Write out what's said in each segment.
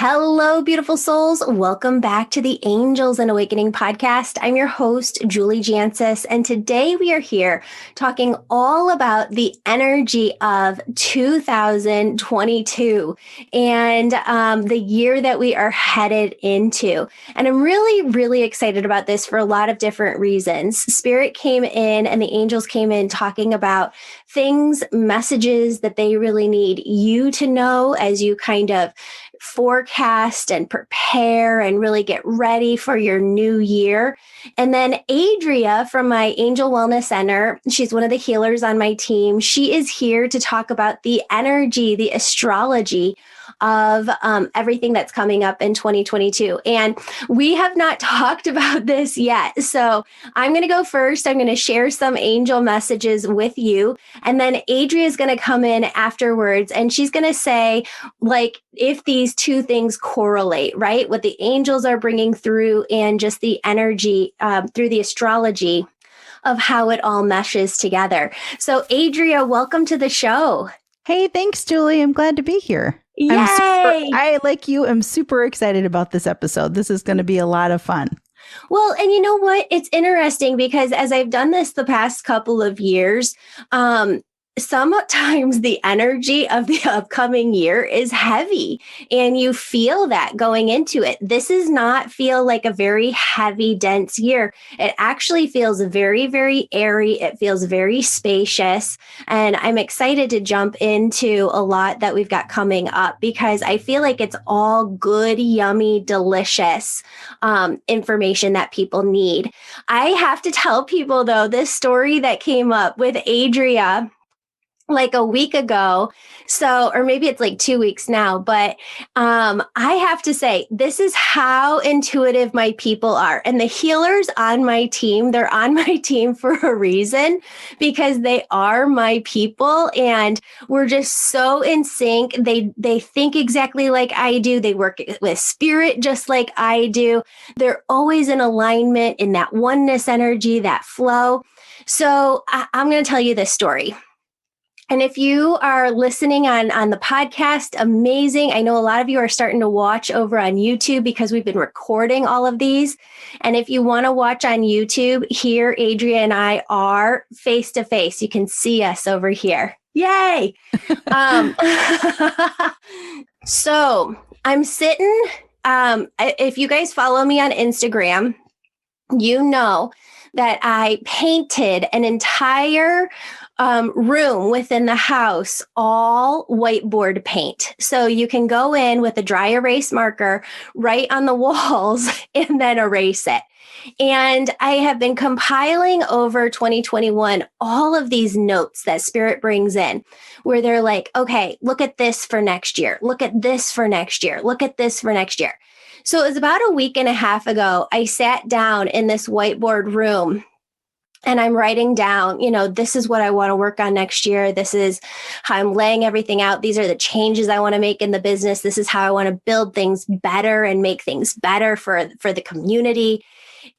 Hello, beautiful souls. Welcome back to the Angels and Awakening podcast. I'm your host, Julie Jancis, and today we are here talking all about the energy of 2022 and the year that we are headed into. And I'm really, really excited about this for a lot of different reasons. Spirit came in and the angels came in talking about things, messages that they really need you to know as you kind of forecast and prepare and really get ready for your new year. And then Adria from my Angel Wellness Center, she's one of the healers on my team. She is here to talk about the energy, the astrology of everything that's coming up in 2022. And we have not talked about this yet. So I'm going to go first. I'm going to share some angel messages with you. And then Adria is going to come in afterwards and she's going to say, like, if these two things correlate, right? What the angels are bringing through and just the energy through the astrology of how it all meshes together. So Adria, welcome to the show. Hey, thanks, Julie. I'm glad to be here. Yay! I, like you, am super excited about this episode. This is going to be a lot of fun. Well, and you know what? It's interesting because as I've done this the past couple of years, sometimes the energy of the upcoming year is heavy and you feel that going into it. This does not feel like a very heavy, dense year. It actually feels very, very airy. It feels very spacious. And I'm excited to jump into a lot that we've got coming up because I feel like it's all good, yummy, delicious information that people need. I have to tell people, though, this story that came up with Adria like a week ago. So, or maybe it's like 2 weeks now, but I have to say, this is how intuitive my people are. And the healers on my team, they're on my team for a reason because they are my people and we're just so in sync. They think exactly like I do. They work with spirit just like I do. They're always in alignment in that oneness energy, that flow. So I'm going to tell you this story. And if you are listening on the podcast, amazing. I know a lot of you are starting to watch over on YouTube because we've been recording all of these. And if you want to watch on YouTube, here, Adria and I are face to face. You can see us over here. Yay. So I'm sitting, if you guys follow me on Instagram, you know that I painted an entire room within the house, all whiteboard paint. So you can go in with a dry erase marker right on the walls and then erase it. And I have been compiling over 2021 all of these notes that Spirit brings in, where they're like, okay, look at this for next year. Look at this for next year. Look at this for next year. So it was about a week and a half ago, I sat down in this whiteboard room and I'm writing down, this is what I want to work on next year. This is how I'm laying everything out. These are the changes I want to make in the business. This is how I want to build things better and make things better for the community.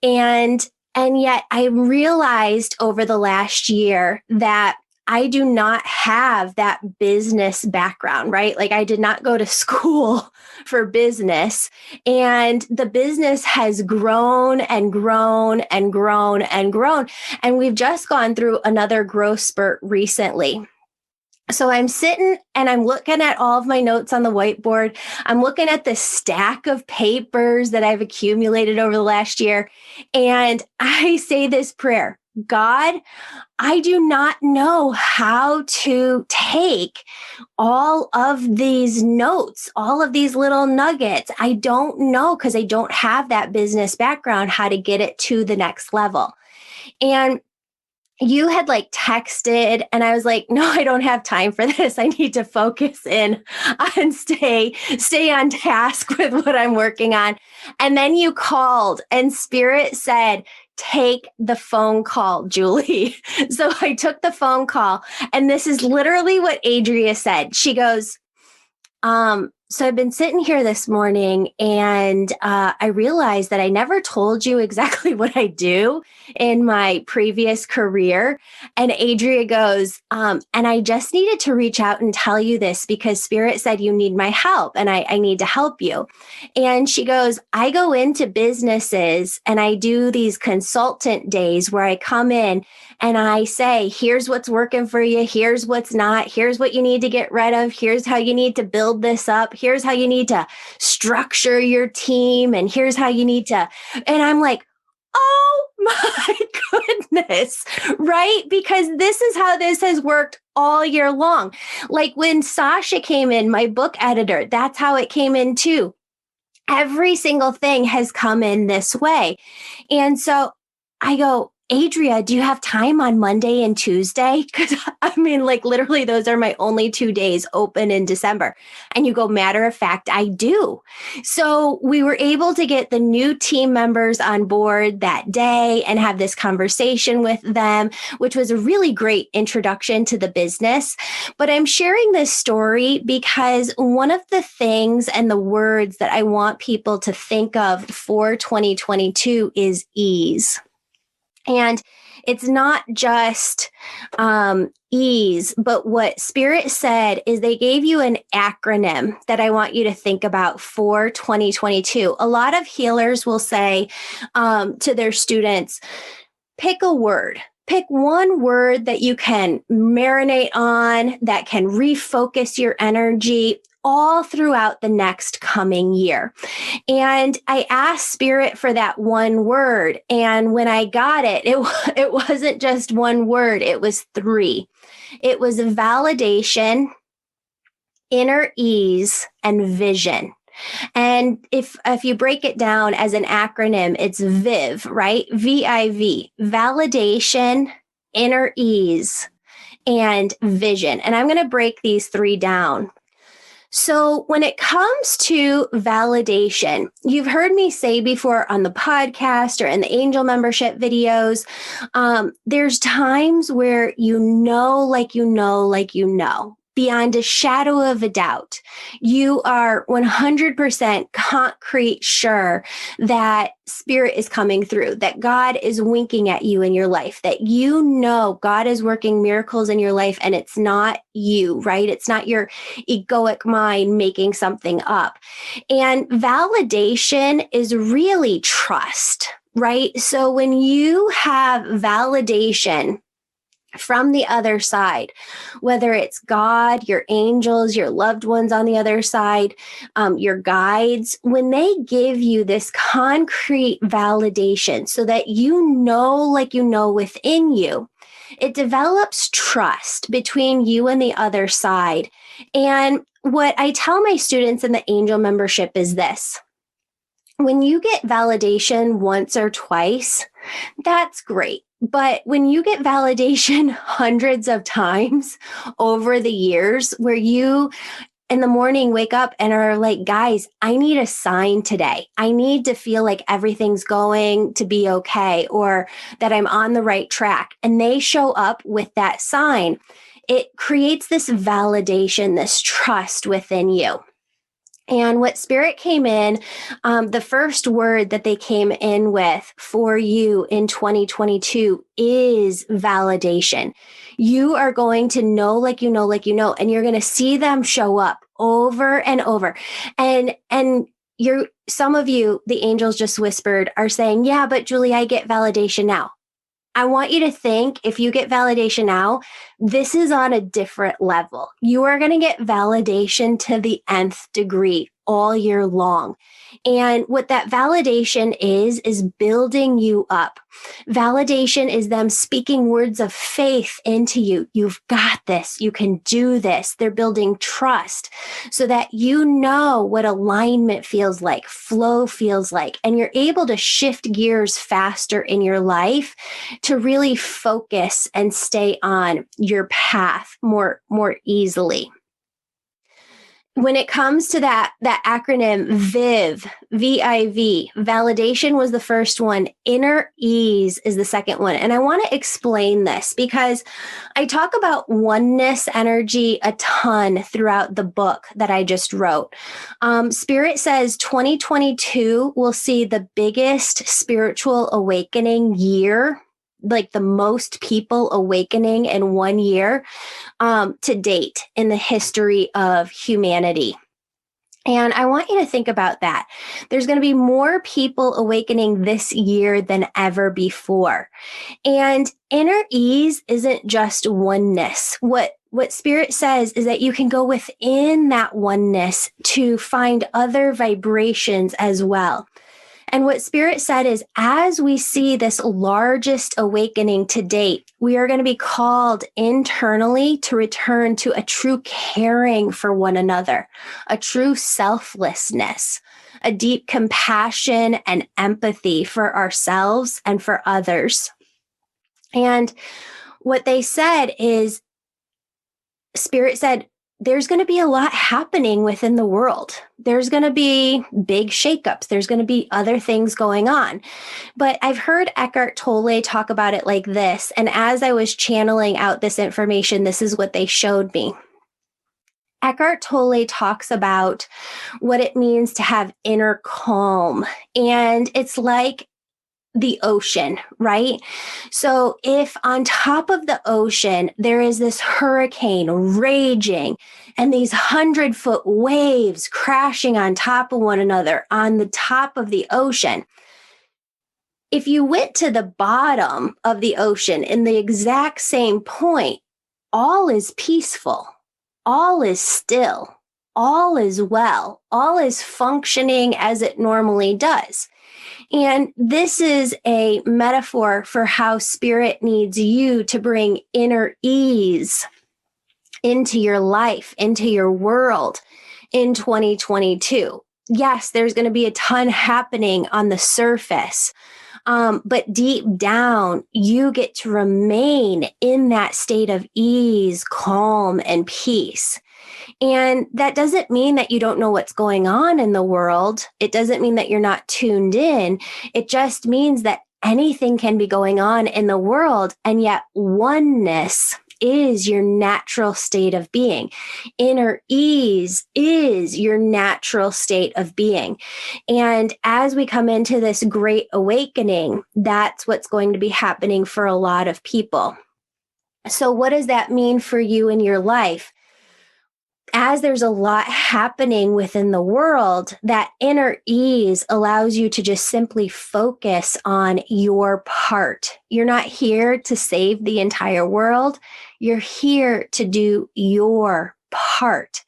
And yet I realized over the last year that I do not have that business background, right? Like I did not go to school for business and the business has grown and grown and grown and grown. And we've just gone through another growth spurt recently. So I'm sitting and I'm looking at all of my notes on the whiteboard. I'm looking at the stack of papers that I've accumulated over the last year. And I say this prayer, God, I do not know how to take all of these notes, all of these little nuggets. I don't know because I don't have that business background, how to get it to the next level. And you had like texted and I was like, no, I don't have time for this. I need to focus in on stay on task with what I'm working on. And then you called and Spirit said, take the phone call, Julie. So I took the phone call and this is literally what Adria said. She goes, So I've been sitting here this morning and I realized that I never told you exactly what I do in my previous career. And Adria goes, and I just needed to reach out and tell you this because Spirit said you need my help and I need to help you. And she goes, I go into businesses and I do these consultant days where I come in and I say, here's what's working for you. Here's what's not. Here's what you need to get rid of. Here's how you need to build this up. Here's how you need to structure your team. And here's how you need to. And I'm like, oh my goodness, right? Because this is how this has worked all year long. Like when Sasha came in, my book editor, that's how it came in too. Every single thing has come in this way. And so I go, Adria, do you have time on Monday and Tuesday? Because I mean, like literally, those are my only 2 days open in December. And you go, matter of fact, I do. So we were able to get the new team members on board that day and have this conversation with them, which was a really great introduction to the business. But I'm sharing this story because one of the things and the words that I want people to think of for 2022 is ease. And it's not just ease, but what Spirit said is they gave you an acronym that I want you to think about for 2022. A lot of healers will say to their students, pick a word. Pick one word that you can marinate on, that can refocus your energy all throughout the next coming year. And I asked Spirit for that one word. And when I got it, it wasn't just one word, it was 3. It was validation, inner ease, and vision. And if you break it down as an acronym, it's VIV, right? VIV, validation, inner ease, and vision. And I'm going to break these 3 down. So when it comes to validation, you've heard me say before on the podcast or in the Angel membership videos, there's times where beyond a shadow of a doubt, you are 100% concrete sure that Spirit is coming through, that God is winking at you in your life, that you know God is working miracles in your life and it's not you, right? It's not your egoic mind making something up. And validation is really trust, right? So when you have validation from the other side, whether it's God, your angels, your loved ones on the other side, your guides, when they give you this concrete validation so that you know within you, it develops trust between you and the other side. And what I tell my students in the Angel membership is this. When you get validation once or twice, that's great. But when you get validation hundreds of times over the years, where you in the morning wake up and are like, guys, I need a sign today. I need to feel like everything's going to be okay or that I'm on the right track. And they show up with that sign. It creates this validation, this trust within you. And what Spirit came in, the first word that they came in with for you in 2022 is validation. You are going to know, and you're going to see them show up over and over. And some of you, the angels just whispered, are saying, yeah, but Julie, I get validation now. I want you to think, if you get validation now, this is on a different level. You are going to get validation to the nth degree all year long. And what that validation is building you up. Validation is them speaking words of faith into you. You've got this. You can do this. They're building trust so that you know what alignment feels like, flow feels like, and you're able to shift gears faster in your life to really focus and stay on your path more easily. when it comes to that acronym VIV, validation was the first one. Inner ease is the second one. And I want to explain this because I talk about oneness energy a ton throughout the book that I just wrote. Spirit says 2022 will see the biggest spiritual awakening year, like the most people awakening in 1 year to date in the history of humanity. And I want you to think about that. There's going to be more people awakening this year than ever before. And inner ease isn't just oneness. What Spirit says is that you can go within that oneness to find other vibrations as well. And what Spirit said is, as we see this largest awakening to date, we are going to be called internally to return to a true caring for one another, a true selflessness, a deep compassion and empathy for ourselves and for others. And what they said is, Spirit said, there's going to be a lot happening within the world. There's going to be big shakeups. There's going to be other things going on. But I've heard Eckhart Tolle talk about it like this. And as I was channeling out this information, this is what they showed me. Eckhart Tolle talks about what it means to have inner calm. And it's like the ocean, right? So if on top of the ocean, there is this hurricane raging and these 100-foot waves crashing on top of one another on the top of the ocean, if you went to the bottom of the ocean in the exact same point, all is peaceful, all is still, all is well, all is functioning as it normally does. And this is a metaphor for how Spirit needs you to bring inner ease into your life, into your world in 2022. Yes, there's going to be a ton happening on the surface, but deep down, you get to remain in that state of ease, calm, and peace. And that doesn't mean that you don't know what's going on in the world. It doesn't mean that you're not tuned in. It just means that anything can be going on in the world, and yet oneness is your natural state of being. Inner ease is your natural state of being. And as we come into this great awakening, that's what's going to be happening for a lot of people. So what does that mean for you in your life? As there's a lot happening within the world, that inner ease allows you to just simply focus on your part. You're not here to save the entire world. You're here to do your part.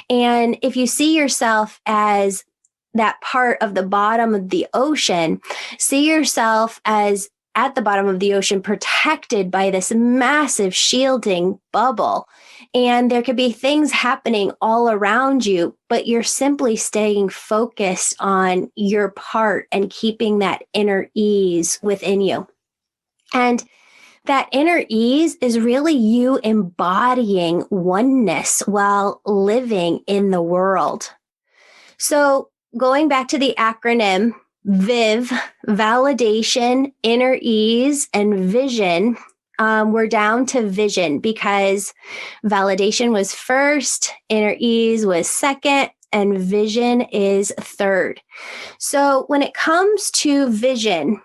And if you see yourself as that part of the bottom of the ocean, see yourself as at the bottom of the ocean, protected by this massive shielding bubble. And there could be things happening all around you, but you're simply staying focused on your part and keeping that inner ease within you. And that inner ease is really you embodying oneness while living in the world. So going back to the acronym VIV, validation, inner ease, and vision, we're down to vision because validation was first, inner ease was second, and vision is third. So when it comes to vision,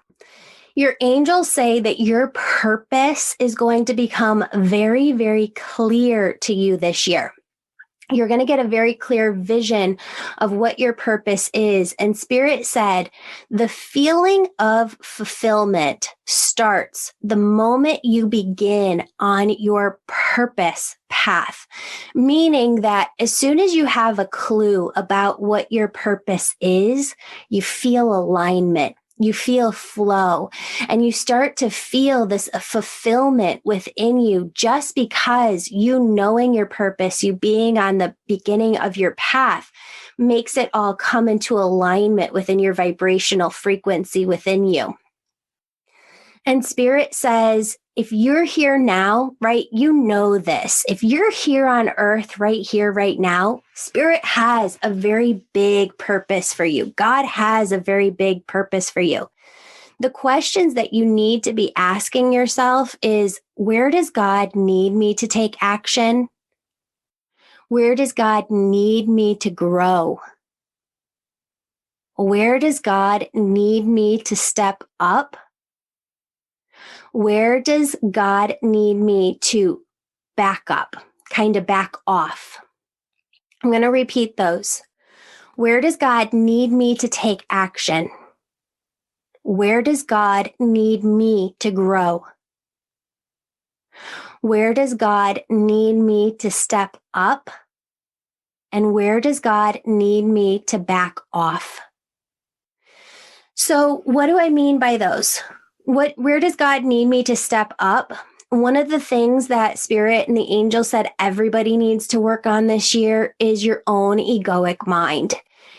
your angels say that your purpose is going to become very, very clear to you this year. You're going to get a very clear vision of what your purpose is. And Spirit said, the feeling of fulfillment starts the moment you begin on your purpose path, meaning that as soon as you have a clue about what your purpose is, you feel alignment. You feel flow, and you start to feel this fulfillment within you just because you knowing your purpose, you being on the beginning of your path makes it all come into alignment within your vibrational frequency within you. And Spirit says, if you're here now, right, you know this. If you're here on earth right here, right now, Spirit has a very big purpose for you. God has a very big purpose for you. The questions that you need to be asking yourself is, where does God need me to take action? Where does God need me to grow? Where does God need me to step up? Where does God need me to back up, kind of back off? I'm going to repeat those. Where does God need me to take action? Where does God need me to grow? Where does God need me to step up? And where does God need me to back off? So what do I mean by those? Where does God need me to step up? One of the things that Spirit and the angel said everybody needs to work on this year is your own egoic mind.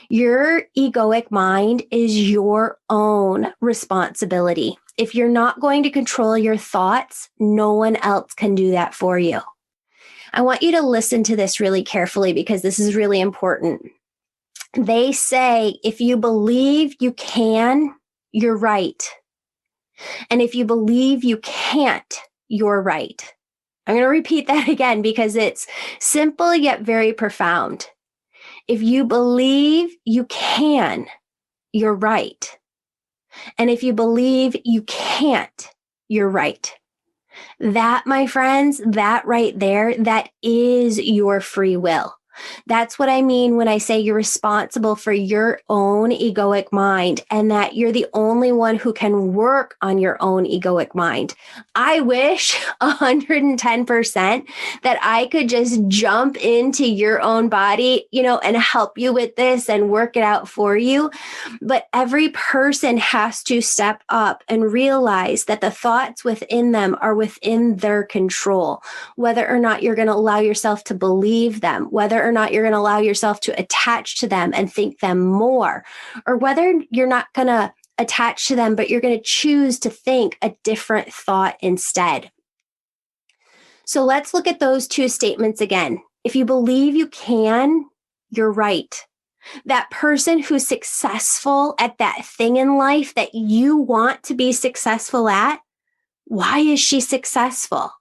Your egoic mind is your own responsibility. If you're not going to control your thoughts, no one else can do that for you. I want you to listen to this really carefully because this is really important. They say, if you believe you can, you're right. And if you believe you can't, you're right. I'm going to repeat that again because it's simple yet very profound. If you believe you can, you're right. And if you believe you can't, you're right. That, my friends, that right there, that is your free will. That's what I mean when I say you're responsible for your own egoic mind and that you're the only one who can work on your own egoic mind. I wish 110% that I could just jump into your own body, and help you with this and work it out for you. But every person has to step up and realize that the thoughts within them are within their control, whether or not you're going to allow yourself to believe them, whether or not you're going to allow yourself to attach to them and think them more, or whether you're not going to attach to them, but you're going to choose to think a different thought instead. So let's look at those two statements again. If you believe you can, you're right. That person who's successful at that thing in life that you want to be successful at, why is she successful?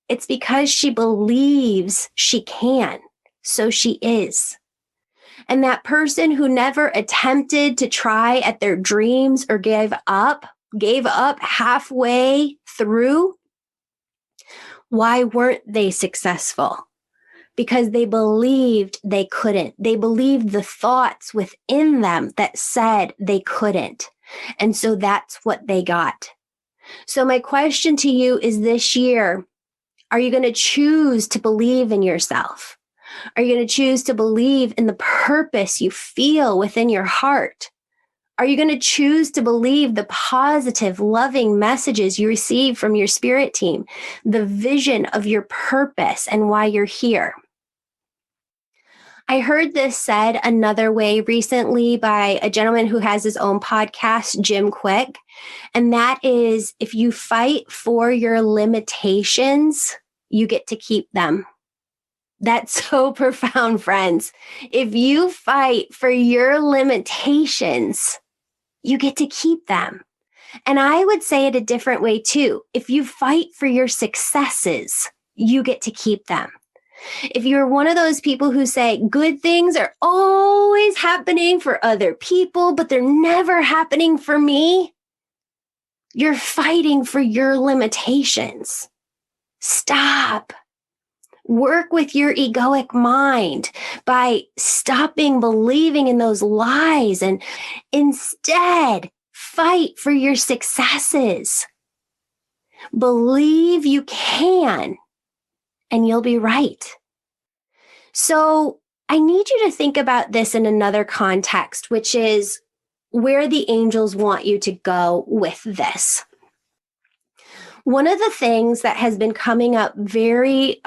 It's because she believes she can. So she is. And that person who never attempted to try at their dreams or gave up halfway through, why weren't they successful? Because they believed they couldn't. They believed the thoughts within them that said they couldn't. And so that's what they got. So my question to you is this year, are you going to choose to believe in yourself? Are you going to choose to believe in the purpose you feel within your heart? Are you going to choose to believe the positive, loving messages you receive from your spirit team, the vision of your purpose and why you're here? I heard this said another way recently by a gentleman who has his own podcast, Jim Quick. And that is, if you fight for your limitations, you get to keep them. That's so profound, friends. If you fight for your limitations, you get to keep them. And I would say it a different way too. If you fight for your successes, you get to keep them. If you're one of those people who say good things are always happening for other people, but they're never happening for me, you're fighting for your limitations. Stop. Work with your egoic mind by stopping believing in those lies and instead fight for your successes. Believe you can, and you'll be right. So I need you to think about this in another context, which is where the angels want you to go with this. One of the things that has been coming up very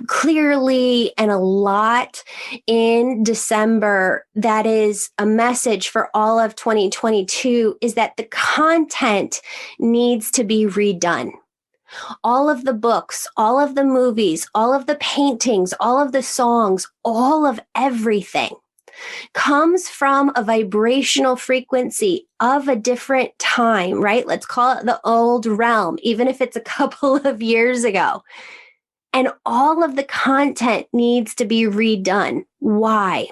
clearly and a lot in December that is a message for all of 2022 is that the content needs to be redone. All of the books, all of the movies, all of the paintings, all of the songs, all of everything comes from a vibrational frequency of a different time, right? Let's call it the old realm, even if it's a couple of years ago. And all of the content needs to be redone. Why?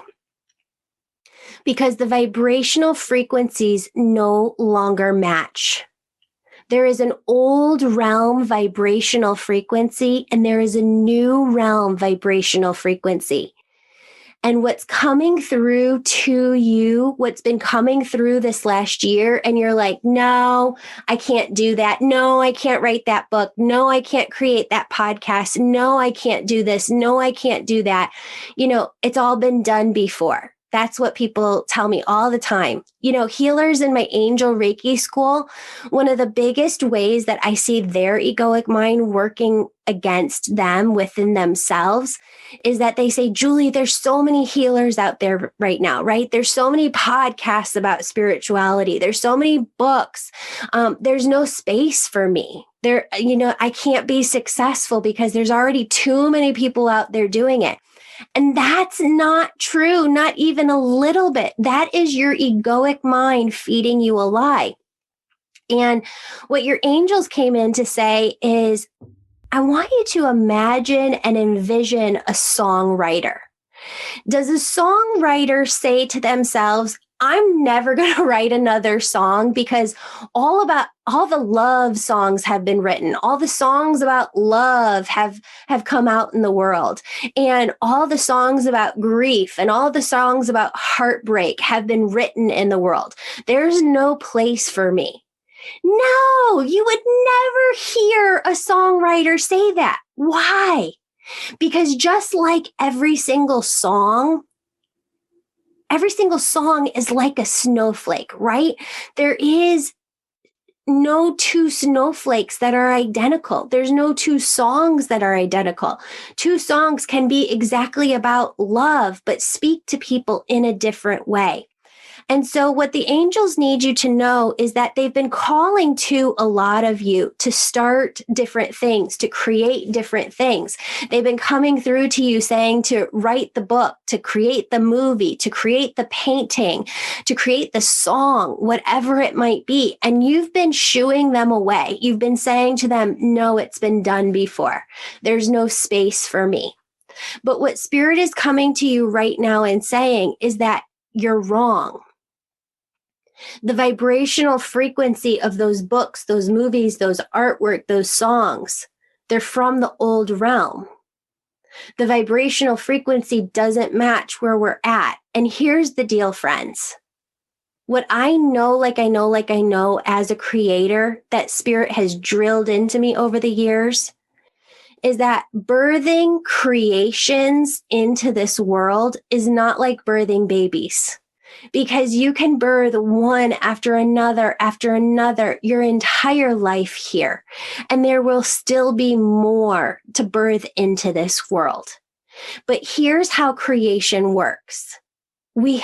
Because the vibrational frequencies no longer match. There is an old realm vibrational frequency, and there is a new realm vibrational frequency. And what's coming through to you, what's been coming through this last year, and you're like, no, I can't do that. No, I can't write that book. No, I can't create that podcast. No, I can't do this. No, I can't do that. It's all been done before. That's what people tell me all the time. Healers in my Angel Reiki school, one of the biggest ways that I see their egoic mind working against them within themselves is that they say, Julie, there's so many healers out there right now, right? There's so many podcasts about spirituality. There's so many books. There's no space for me. I can't be successful because there's already too many people out there doing it. And that's not true, not even a little bit. That is your egoic mind feeding you a lie. And what your angels came in to say is, I want you to imagine and envision a songwriter. Does a songwriter say to themselves, I'm never going to write another song because all the love songs have been written. All the songs about love have come out in the world. And all the songs about grief and all the songs about heartbreak have been written in the world. There's no place for me. No, you would never hear a songwriter say that. Why? Because just like every single song is like a snowflake, right? There is no two snowflakes that are identical. There's no two songs that are identical. Two songs can be exactly about love, but speak to people in a different way. And so what the angels need you to know is that they've been calling to a lot of you to start different things, to create different things. They've been coming through to you saying to write the book, to create the movie, to create the painting, to create the song, whatever it might be. And you've been shooing them away. You've been saying to them, no, it's been done before. There's no space for me. But what Spirit is coming to you right now and saying is that you're wrong. The vibrational frequency of those books, those movies, those artwork, those songs, they're from the old realm. The vibrational frequency doesn't match where we're at. And here's the deal, friends. What I know as a creator that Spirit has drilled into me over the years is that birthing creations into this world is not like birthing babies. Because you can birth one after another your entire life here. And there will still be more to birth into this world. But here's how creation works. We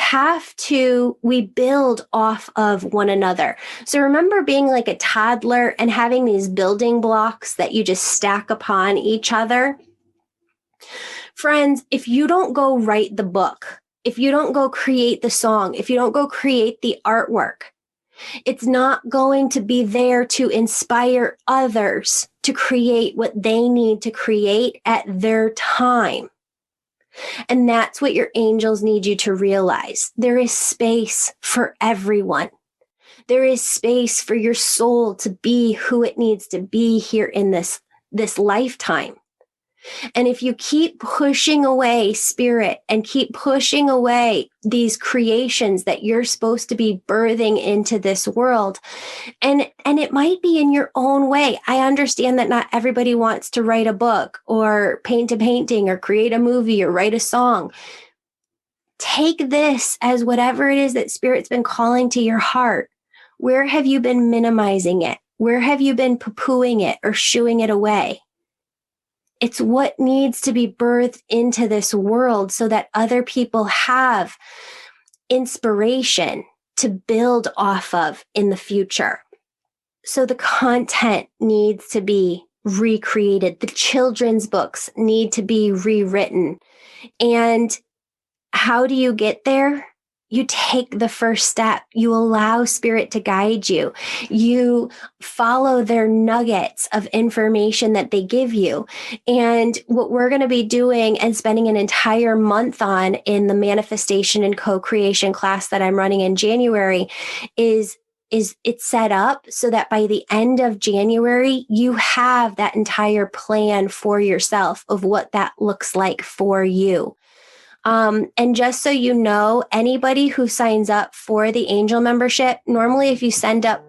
build off of one another. So remember being like a toddler and having these building blocks that you just stack upon each other? Friends, if you don't go write the book, if you don't go create the song, if you don't go create the artwork, it's not going to be there to inspire others to create what they need to create at their time. And that's what your angels need you to realize. There is space for everyone. There is space for your soul to be who it needs to be here in this lifetime. And if you keep pushing away Spirit and keep pushing away these creations that you're supposed to be birthing into this world, and it might be in your own way. I understand that not everybody wants to write a book or paint a painting or create a movie or write a song. Take this as whatever it is that Spirit's been calling to your heart. Where have you been minimizing it? Where have you been poo-pooing it or shooing it away? It's what needs to be birthed into this world so that other people have inspiration to build off of in the future. So the content needs to be recreated. The children's books need to be rewritten. And how do you get there? You take the first step. You allow spirit to guide you. You follow their nuggets of information that they give you. And what we're going to be doing and spending an entire month on in the manifestation and co-creation class that I'm running in January is it's set up so that by the end of January, you have that entire plan for yourself of what that looks like for you. And just so you know, anybody who signs up for the Angel membership, normally if you sign up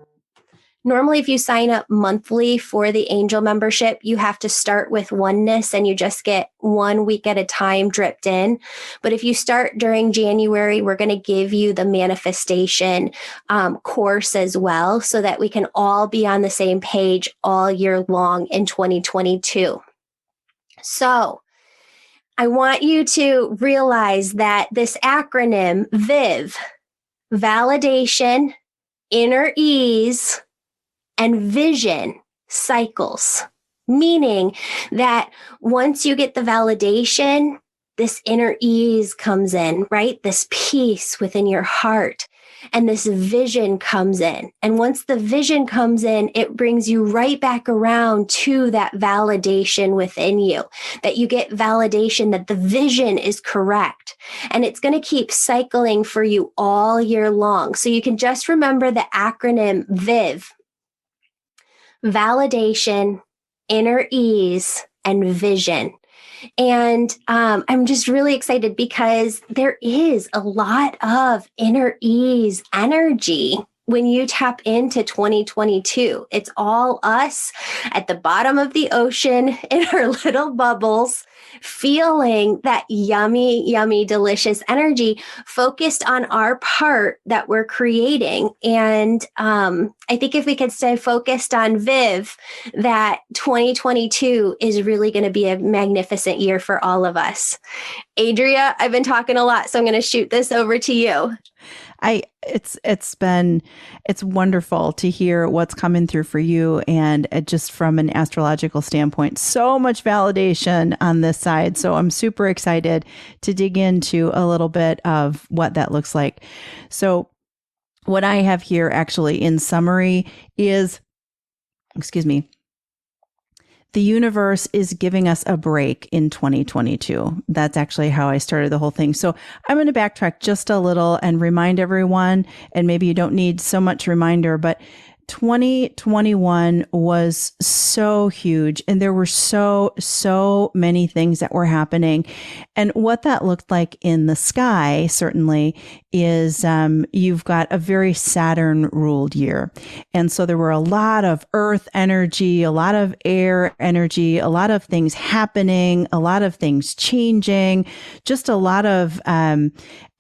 monthly for the Angel membership, you have to start with oneness and you just get 1 week at a time dripped in. But if you start during January, we're going to give you the manifestation course as well so that we can all be on the same page all year long in 2022. So I want you to realize that this acronym, VIV, validation, inner ease, and vision cycles, meaning that once you get the validation, this inner ease comes in, right? This peace within your heart. And this vision comes in. And once the vision comes in, it brings you right back around to that validation within you, that you get validation that the vision is correct. And it's going to keep cycling for you all year long. So you can just remember the acronym VIV, validation, inner ease, and vision. And I'm just really excited because there is a lot of inner ease energy when you tap into 2022. It's all us at the bottom of the ocean in our little bubbles, feeling that yummy, yummy, delicious energy focused on our part that we're creating. And I think if we could stay focused on Viv, that 2022 is really going to be a magnificent year for all of us. Adria, I've been talking a lot, so I'm going to shoot this over to you. It's wonderful to hear what's coming through for you, and just from an astrological standpoint, so much validation on this side. So I'm super excited to dig into a little bit of what that looks like. So what I have here actually in summary is, the universe is giving us a break in 2022. That's actually how I started the whole thing. So I'm going to backtrack just a little and remind everyone, and maybe you don't need so much reminder, but 2021 was so huge, and there were so many things that were happening. And what that looked like in the sky, certainly, is you've got a very Saturn ruled year. And so there were a lot of earth energy, a lot of air energy, a lot of things happening, a lot of things changing, just a lot of,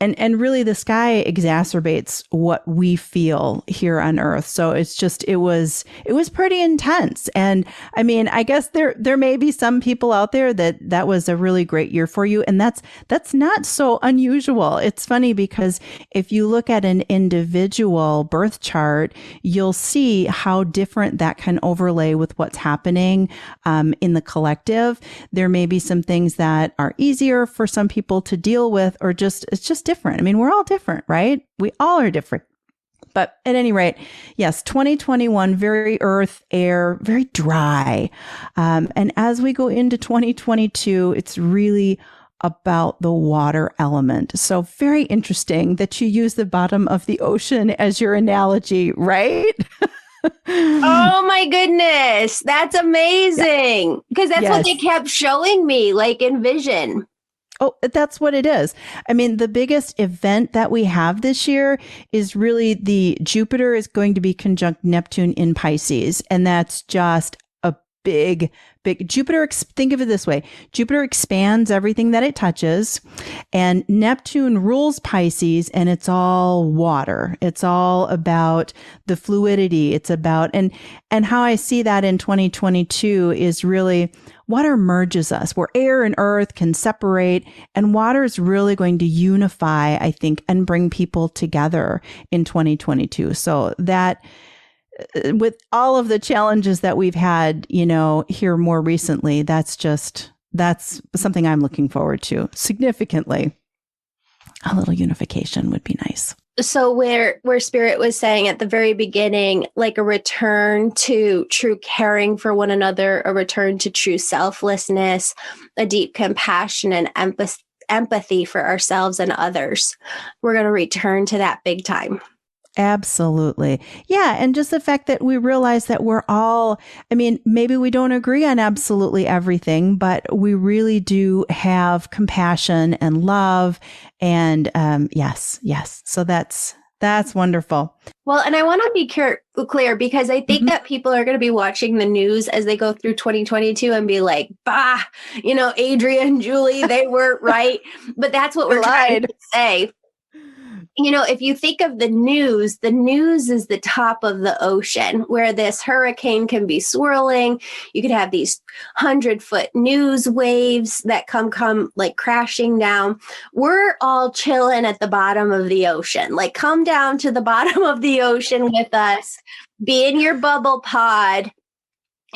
and really the sky exacerbates what we feel here on earth. So it was pretty intense. And I mean, I guess there may be some people out there that was a really great year for you. And that's not so unusual. It's funny because if you look at an individual birth chart, you'll see how different that can overlay with what's happening in the collective. There may be some things that are easier for some people to deal with, or it's just different. I mean, we're all different, right? We all are different. But at any rate, yes, 2021, very earth, air, very dry. And as we go into 2022, it's really about the water element. So very interesting that you use the bottom of the ocean as your analogy, right? Oh my goodness. That's amazing. Because that's what they kept showing me, like in vision. Oh, that's what it is. I mean, the biggest event that we have this year is really the Jupiter is going to be conjunct Neptune in Pisces. And that's just a big Jupiter. Think of it this way. Jupiter expands everything that it touches, and Neptune rules Pisces, and it's all water. It's all about the fluidity. It's about, and how I see that in 2022 is really water merges us, where air and earth can separate, and water is really going to unify, I think, and bring people together in 2022. So with all of the challenges that we've had, here more recently, that's something I'm looking forward to significantly. A little unification would be nice. So where Spirit was saying at the very beginning, like a return to true caring for one another, a return to true selflessness, a deep compassion and empathy for ourselves and others. We're going to return to that big time. Absolutely. Yeah. And just the fact that we realize that we're all, maybe we don't agree on absolutely everything, but we really do have compassion and love. And yes. So that's wonderful. Well, and I want to be clear because I think that people are going to be watching the news as they go through 2022 and be like, bah, Adria and Julie, they weren't right. But that's what we're trying to say. If you think of the news is the top of the ocean where this hurricane can be swirling. You could have these 100-foot news waves that come like crashing down. We're all chilling at the bottom of the ocean. Like, come down to the bottom of the ocean with us, be in your bubble pod,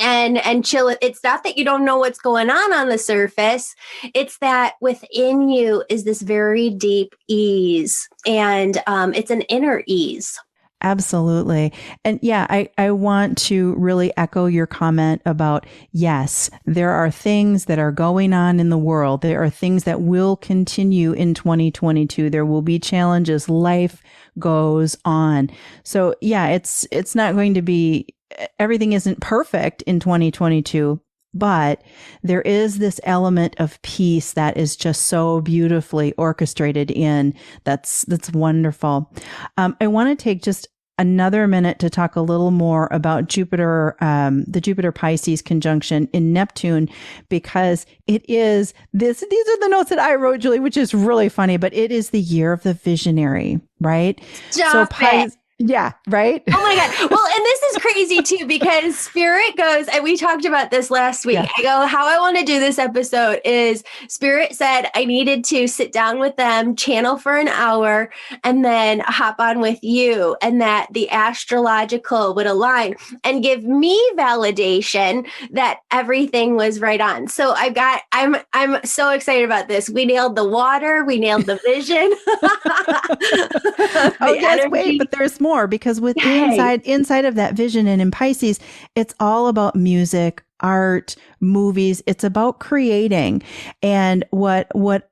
and chill. It's not that you don't know what's going on the surface. It's that within you is this very deep ease, and it's an inner ease. Absolutely. And yeah, I want to really echo your comment about, yes, there are things that are going on in the world. There are things that will continue in 2022. There will be challenges. Life goes on. So yeah, it's not going to be, everything isn't perfect in 2022, but there is this element of peace that is just so beautifully orchestrated in. That's wonderful. I want to take just another minute to talk a little more about Jupiter, the Jupiter Pisces conjunction in Neptune, because it is this. These are the notes that I wrote, Julie, which is really funny, but it is the year of the visionary, right? Stop it. Yeah, right? Oh my God. Well, and this is crazy too, because Spirit goes, and we talked about this last week. Yeah. I go, how I want to do this episode is Spirit said I needed to sit down with them, channel for an hour, and then hop on with you, and that the astrological would align and give me validation that everything was right on. So I'm so excited about this. We nailed the water. We nailed the vision. Yes, energy. Wait, but there's more, because inside of that vision and in Pisces, it's all about music, art, movies. It's about creating. And what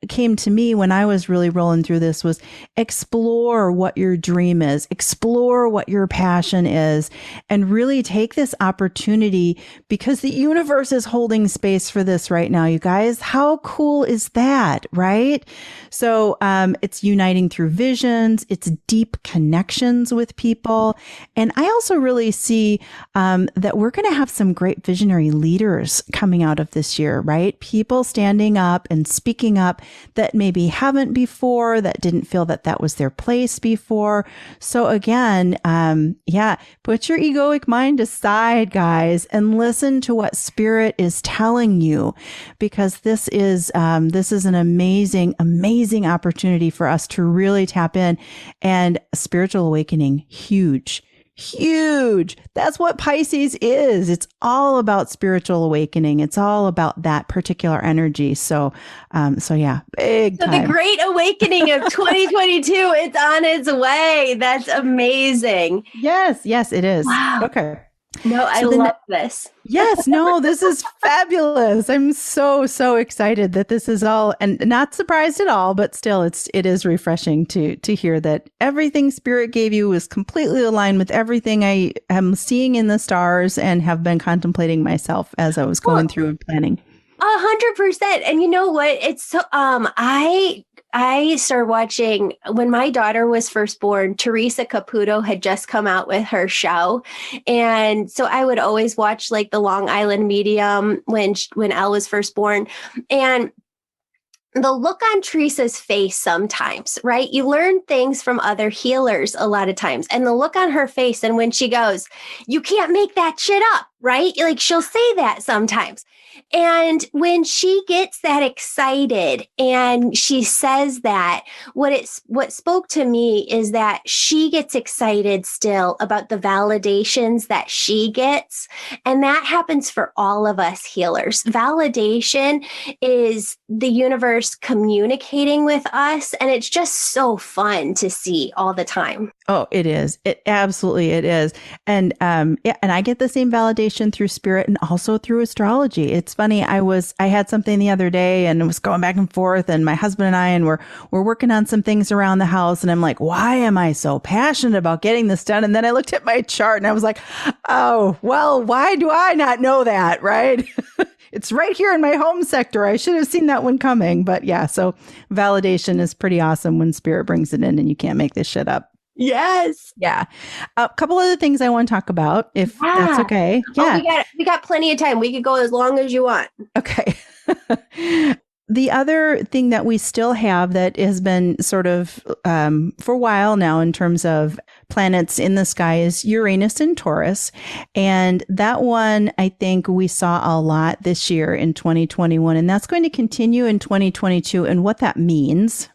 came to me when I was really rolling through this was explore what your dream is, explore what your passion is, and really take this opportunity, because the universe is holding space for this right now, you guys. How cool is that, right? So it's uniting through visions, it's deep connections with people. And I also really see that we're going to have some great visionary leaders coming out of this year, right? People standing up and speaking up that maybe haven't before, that didn't feel that that was their place before. So again, put your egoic mind aside, guys, and listen to what Spirit is telling you, because this is an amazing opportunity for us to really tap in. And spiritual awakening, huge. That's what Pisces is. It's all about spiritual awakening. It's all about that particular energy. So yeah, big time. The great awakening of 2022, it's on its way. That's amazing. Yes, it is. Wow. Okay. No, I love this. Yes, no, this is fabulous. I'm so excited that this is all, and not surprised at all, but still it is refreshing to hear that everything Spirit gave you is completely aligned with everything I am seeing in the stars and have been contemplating myself as I was going through and planning. 100%. And you know what? It's so, I started watching when my daughter was first born. Teresa Caputo had just come out with her show. And so I would always watch like the Long Island Medium when Elle was first born. And the look on Teresa's face sometimes, right? You learn things from other healers a lot of times. And the look on her face, and when she goes, you can't make that shit up, right? Like she'll say that sometimes. And when she gets that excited and she says that, what spoke to me is that she gets excited still about the validations that she gets. And that happens for all of us healers. Validation is the universe communicating with us. And it's just so fun to see all the time. Oh, it is. It absolutely it is. And yeah, and I get the same validation through spirit and also through astrology. It's funny. I had something the other day and it was going back and forth, and my husband and I and we're working on some things around the house, and I'm like, why am I so passionate about getting this done? And then I looked at my chart and I was like, oh, well, why do I not know that, right? It's right here in my home sector. I should have seen that one coming. But yeah, so validation is pretty awesome when spirit brings it in and you can't make this shit up. Yes. Yeah. A couple other things I want to talk about, if that's okay. Yeah. Oh, we got plenty of time. We could go as long as you want. Okay. The other thing that we still have that has been sort of for a while now in terms of planets in the sky is Uranus and Taurus. And that one, I think we saw a lot this year in 2021, and that's going to continue in 2022. And what that means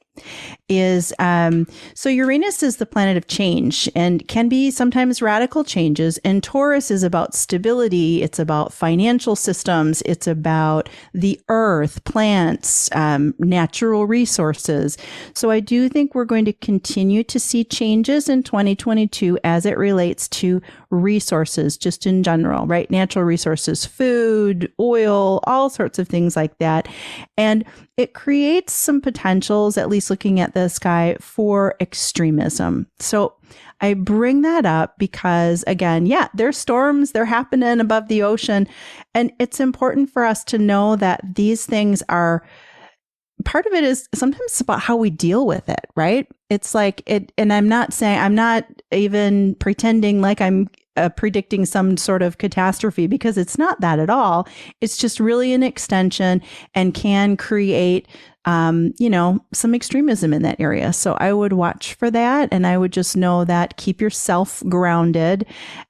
is so Uranus is the planet of change and can be sometimes radical changes, and Taurus is about stability. It's about financial systems. It's about the earth, plants, natural resources. So I do think we're going to continue to see changes in 2022 as it relates to resources, just in general, right? Natural resources, food, oil, all sorts of things like that. And it creates some potentials, at least looking at the sky, for extremism. So I bring that up because, again, yeah, there's storms, they're happening above the ocean. And it's important for us to know that these things are, part of it is sometimes about how we deal with it, right? It's like it, and I'm not even pretending like I'm predicting some sort of catastrophe, because it's not that at all. It's just really an extension and can create, some extremism in that area. So I would watch for that, and I would just know that keep yourself grounded,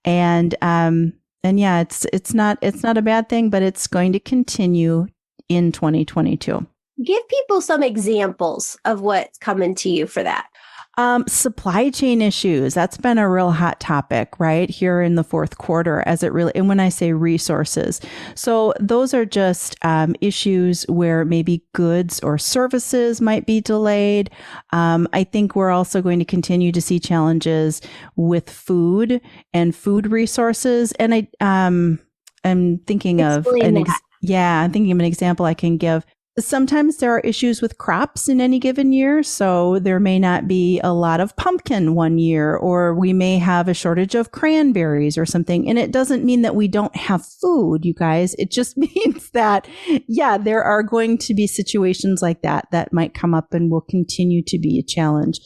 and yeah, it's not a bad thing, but it's going to continue in 2022. Give people some examples of what's coming to you for that. Supply chain issues. That's been a real hot topic right here in the fourth quarter, as it really, and when I say resources, so those are just issues where maybe goods or services might be delayed. I think we're also going to continue to see challenges with food and food resources. And I'm thinking of I'm thinking of an example I can give. Sometimes there are issues with crops in any given year. So there may not be a lot of pumpkin one year, or we may have a shortage of cranberries or something. And it doesn't mean that we don't have food, you guys. It just means that, yeah, there are going to be situations like that might come up and will continue to be a challenge.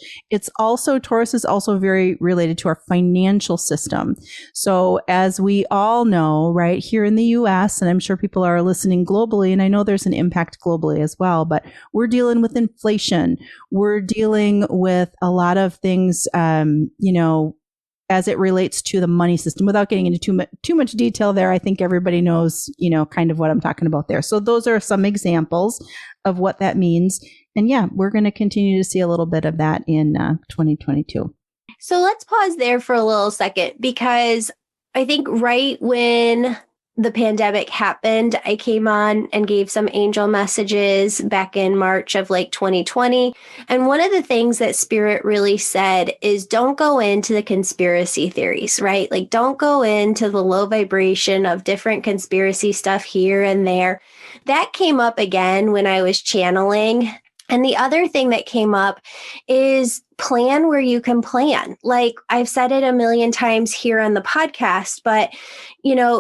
Taurus is also very related to our financial system. So as we all know, right here in the US, and I'm sure people are listening globally, and I know there's an impact globally as well, but we're dealing with inflation. We're dealing with a lot of things, as it relates to the money system. Without getting into too much detail there, I think everybody knows, kind of what I'm talking about there. So those are some examples of what that means. And yeah, we're going to continue to see a little bit of that in 2022. So let's pause there for a little second, because I think right when the pandemic happened, I came on and gave some angel messages back in March of 2020. And one of the things that Spirit really said is don't go into the conspiracy theories, right? Like don't go into the low vibration of different conspiracy stuff here and there. That came up again when I was channeling. And the other thing that came up is plan where you can plan. Like I've said it a million times here on the podcast, but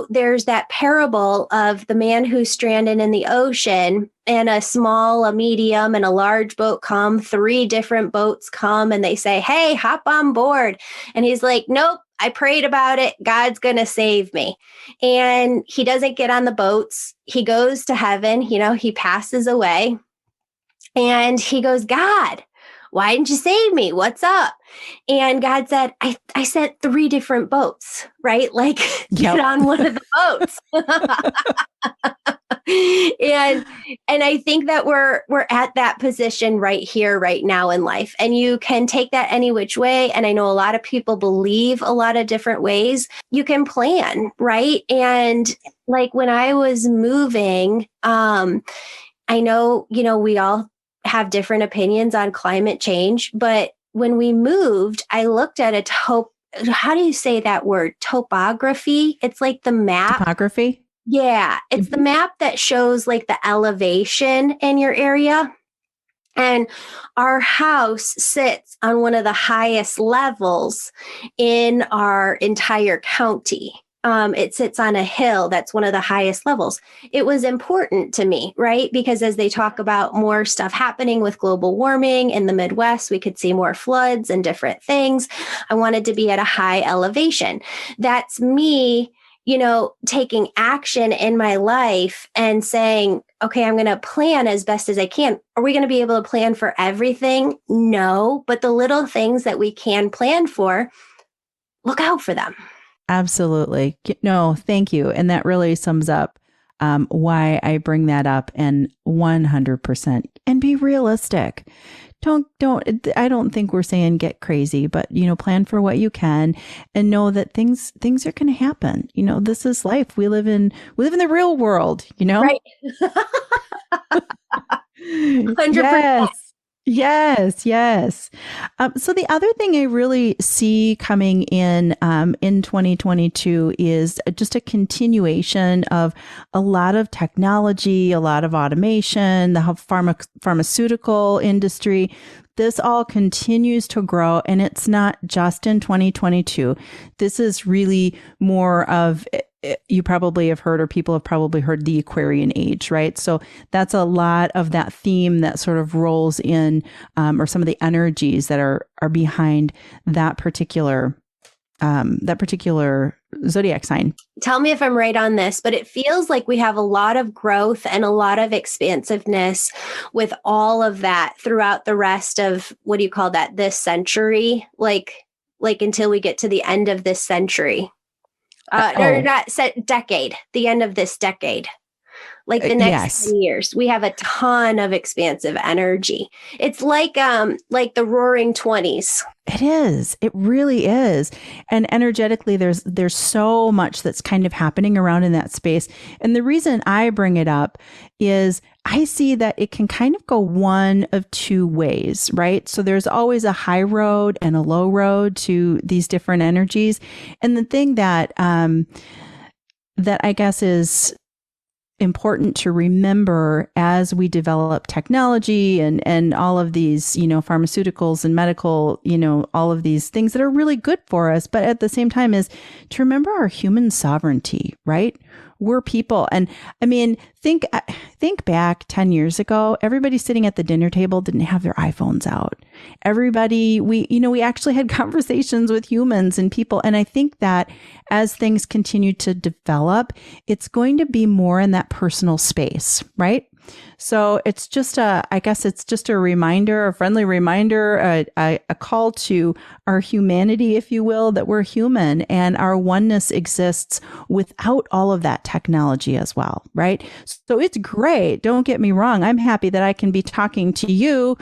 there's that parable of the man who's stranded in the ocean, and a small, a medium, and a large boat come. 3 different boats come and they say, "Hey, hop on board." And he's like, "Nope, I prayed about it. God's going to save me." And he doesn't get on the boats. He goes to heaven, he passes away. And he goes, "God, why didn't you save me? What's up? And God said, I sent 3 different boats, right? Like, get on one of the boats. and I think that we're at that position right here, right now in life. And you can take that any which way. And I know a lot of people believe a lot of different ways. You can plan, right? And like when I was moving, I know, we all have different opinions on climate change, but when we moved, I looked at how do you say that word? Topography. It's like the map. Topography? Yeah. It's the map that shows like the elevation in your area. And our house sits on one of the highest levels in our entire county. It sits on a hill that's one of the highest levels. It was important to me, right? Because as they talk about more stuff happening with global warming in the Midwest, we could see more floods and different things. I wanted to be at a high elevation. That's me, taking action in my life and saying, okay, I'm going to plan as best as I can. Are we going to be able to plan for everything? No, but the little things that we can plan for, look out for them. Absolutely. No, thank you. And that really sums up why I bring that up, and 100%. And be realistic. I don't think we're saying get crazy, but, plan for what you can and know that things are going to happen. This is life. We live in the real world, Right. 100%. Yes. So the other thing I really see coming in 2022 is just a continuation of a lot of technology, a lot of automation, the pharmaceutical industry. This all continues to grow, and it's not just in 2022. This is really more of, you probably have heard, or people have probably heard, the Aquarian age, right? So that's a lot of that theme that sort of rolls in, or some of the energies that are behind that particular zodiac sign. Tell me if I'm right on this, but it feels like we have a lot of growth and a lot of expansiveness with all of that throughout the rest of, what do you call that, this century, like until we get to the end of this century. Decade, the end of this decade. Like the next 10 years, we have a ton of expansive energy. It's like the roaring 20s. It is. It really is. And energetically, there's so much that's kind of happening around in that space. And the reason I bring it up is I see that it can kind of go one of two ways, right? So there's always a high road and a low road to these different energies. And the thing that I guess is important to remember as we develop technology and all of these, pharmaceuticals and medical, all of these things that are really good for us, but at the same time is to remember our human sovereignty, right? We're people. And I mean, think back 10 years ago, everybody sitting at the dinner table didn't have their iPhones out. Everybody, we actually had conversations with humans and people. And I think that as things continue to develop, it's going to be more in that personal space, right? So it's just a reminder, a friendly reminder, a call to our humanity, if you will, that we're human and our oneness exists without all of that technology as well, right? So it's great. Don't get me wrong. I'm happy that I can be talking to you,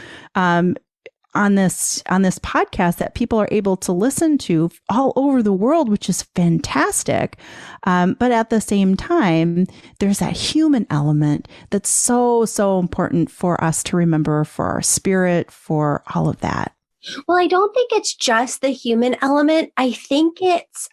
on this podcast that people are able to listen to all over the world, which is fantastic. But at the same time, there's that human element that's so, so important for us to remember, for our spirit, for all of that. Well, I don't think it's just the human element. I think it's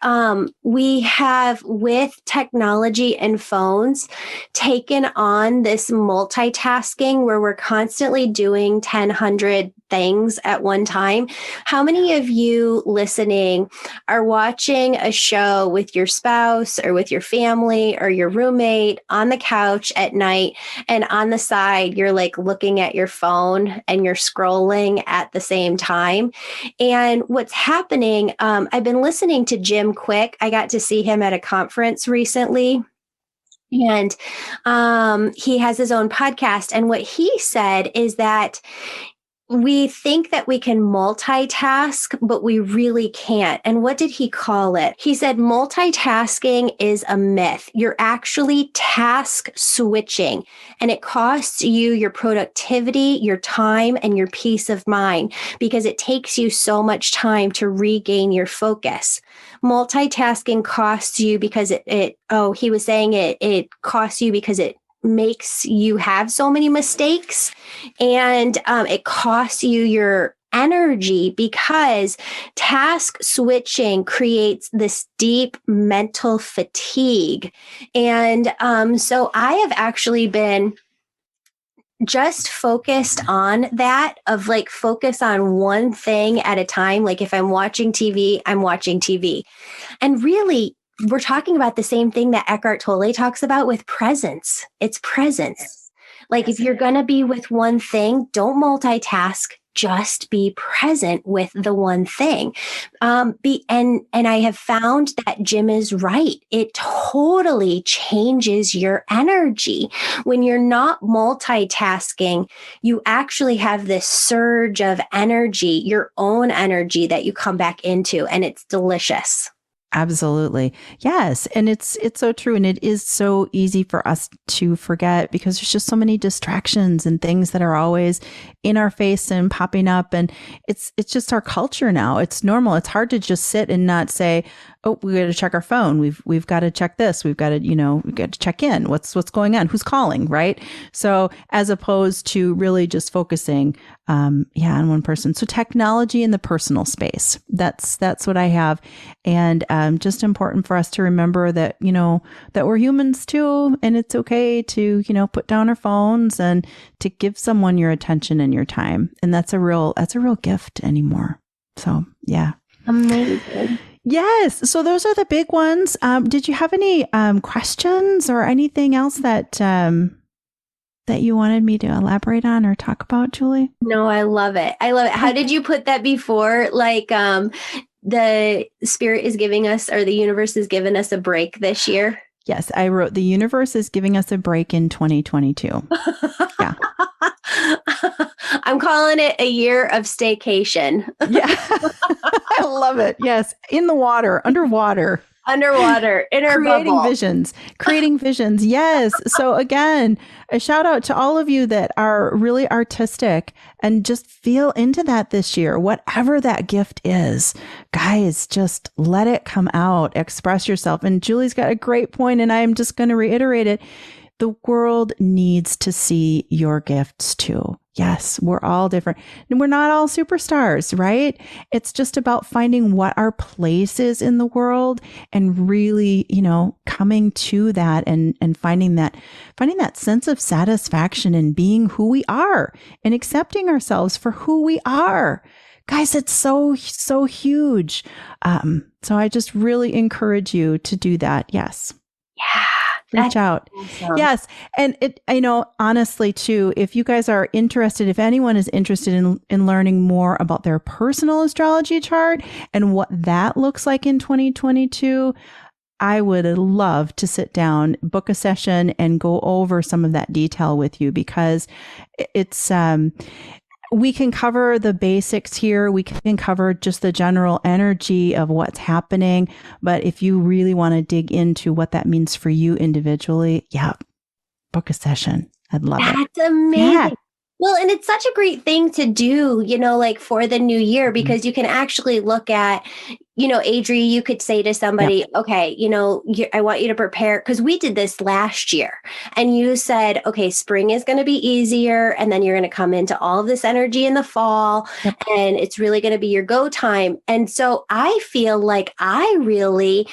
we have, with technology and phones, taken on this multitasking where we're constantly doing 100 things at one time. How many of you listening are watching a show with your spouse or with your family or your roommate on the couch at night, and on the side, you're like looking at your phone and you're scrolling at the same time? And what's happening, I've been listening to Jim Quick. I got to see him at a conference recently. And he has his own podcast. And what he said is that we think that we can multitask, but we really can't. And what did he call it? He said multitasking is a myth. You're actually task switching, and it costs you your productivity, your time, and your peace of mind because it takes you so much time to regain your focus. Multitasking costs you because he was saying it costs you because it makes you have so many mistakes, and it costs you your energy because task switching creates this deep mental fatigue. And so I have actually been just focused on that, of like focus on one thing at a time. Like if I'm watching TV, I'm watching TV. And really, we're talking about the same thing that Eckhart Tolle talks about with presence. It's presence. Like if you're going to be with one thing, don't multitask. Just be present with the one thing. And I have found that Jim is right. It totally changes your energy. When you're not multitasking, you actually have this surge of energy, your own energy that you come back into, and it's delicious. Absolutely. Yes. And it's so true. And it is so easy for us to forget because there's just so many distractions and things that are always in our face and popping up. And it's just our culture now. It's normal. It's hard to just sit and not say, oh, we got to check our phone. We've got to check this. We've got to, we've got to check in. What's going on? Who's calling? Right. So as opposed to really just focusing, on one person. So technology in the personal space, that's what I have. And, just important for us to remember that, that we're humans too. And it's okay to, put down our phones and to give someone your attention and your time. And that's a real gift anymore. So, yeah. Amazing. Yes. So those are the big ones. Did you have any questions or anything else that you wanted me to elaborate on or talk about, Julie? No, I love it. I love it. How did you put that before? Like the spirit is giving us, or the universe is giving us a break this year? Yes, I wrote the universe is giving us a break in 2022. Yeah. I'm calling it a year of staycation. Yeah. I love it. Yes. In the water, underwater. Underwater, in our bubble. Creating visions. Yes. So again, a shout out to all of you that are really artistic and just feel into that this year, whatever that gift is. Guys, just let it come out, express yourself. And Julie's got a great point, and I'm just going to reiterate it. The world needs to see your gifts too. Yes, we're all different. And we're not all superstars, right? It's just about finding what our place is in the world and really, coming to that and finding that sense of satisfaction in being who we are and accepting ourselves for who we are. Guys, it's so, so huge. So I just really encourage you to do that. Yes. Yeah. Reach out. Awesome. Yes. And honestly too, if you guys are interested, if anyone is interested in learning more about their personal astrology chart and what that looks like in 2022, I would love to sit down, book a session and go over some of that detail with you, because it's, we can cover the basics here. We can cover just the general energy of what's happening. But if you really want to dig into what that means for you individually, book a session. I'd love it. That's amazing. Yeah. Well, and it's such a great thing to do, like for the new year, because you can actually look at, Adria, you could say to somebody, okay, I want you to prepare, because we did this last year, and you said, okay, spring is going to be easier. And then you're going to come into all of this energy in the fall, and it's really going to be your go time. And so I feel like I really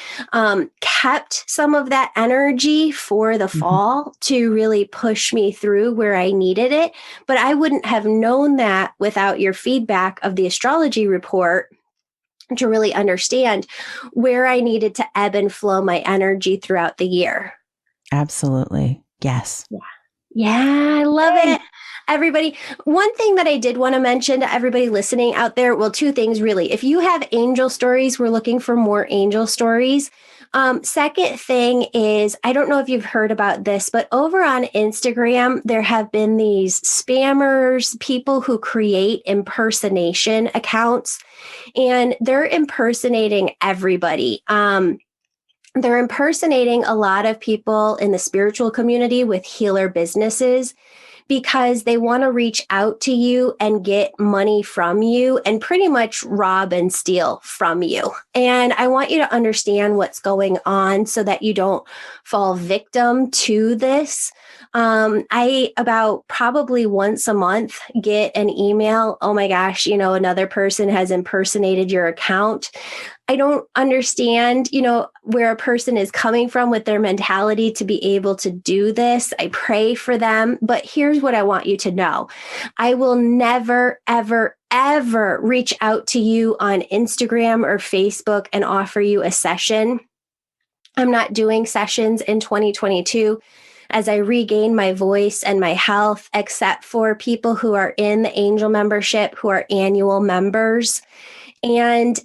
kept some of that energy for the fall to really push me through where I needed it. But I wouldn't have known that without your feedback of the astrology report, to really understand where I needed to ebb and flow my energy throughout the year. Absolutely. Yes. Yeah, I love it. Everybody, one thing that I did want to mention to everybody listening out there, well, two things really. If you have angel stories, we're looking for more angel stories. Second thing is, I don't know if you've heard about this, but over on Instagram, there have been these spammers, people who create impersonation accounts, and they're impersonating everybody. They're impersonating a lot of people in the spiritual community with healer businesses because they want to reach out to you and get money from you and pretty much rob and steal from you. And I want you to understand what's going on so that you don't fall victim to this. I about probably once a month get an email. Oh my gosh, another person has impersonated your account. I don't understand, where a person is coming from with their mentality to be able to do this. I pray for them. But here's what I want you to know. I will never, ever, ever reach out to you on Instagram or Facebook and offer you a session. I'm not doing sessions in 2022 as I regain my voice and my health, except for people who are in the Angel membership, who are annual members. And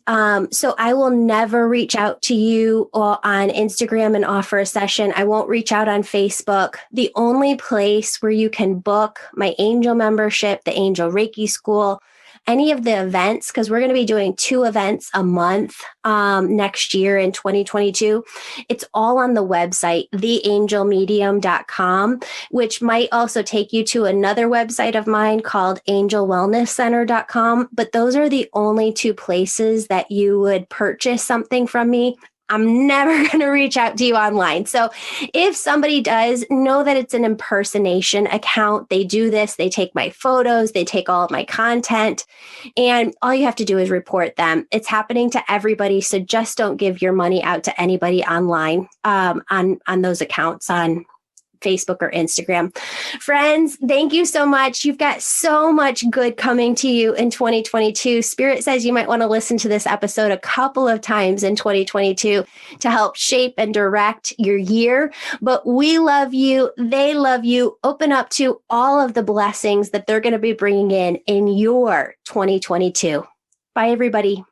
so I will never reach out to you on Instagram and offer a session. I won't reach out on Facebook. The only place where you can book my Angel membership, the Angel Reiki School, any of the events, because we're going to be doing 2 events a month next year in 2022. It's all on the website, theangelmedium.com, which might also take you to another website of mine called angelwellnesscenter.com. But those are the only 2 places that you would purchase something from me. I'm never going to reach out to you online. So if somebody does, know that it's an impersonation account. They do this. They take my photos. They take all of my content. And all you have to do is report them. It's happening to everybody. So just don't give your money out to anybody online on those accounts on Facebook or Instagram. Friends, thank you so much. You've got so much good coming to you in 2022. Spirit says you might want to listen to this episode a couple of times in 2022 to help shape and direct your year. But we love you. They love you. Open up to all of the blessings that they're going to be bringing in your 2022. Bye, everybody.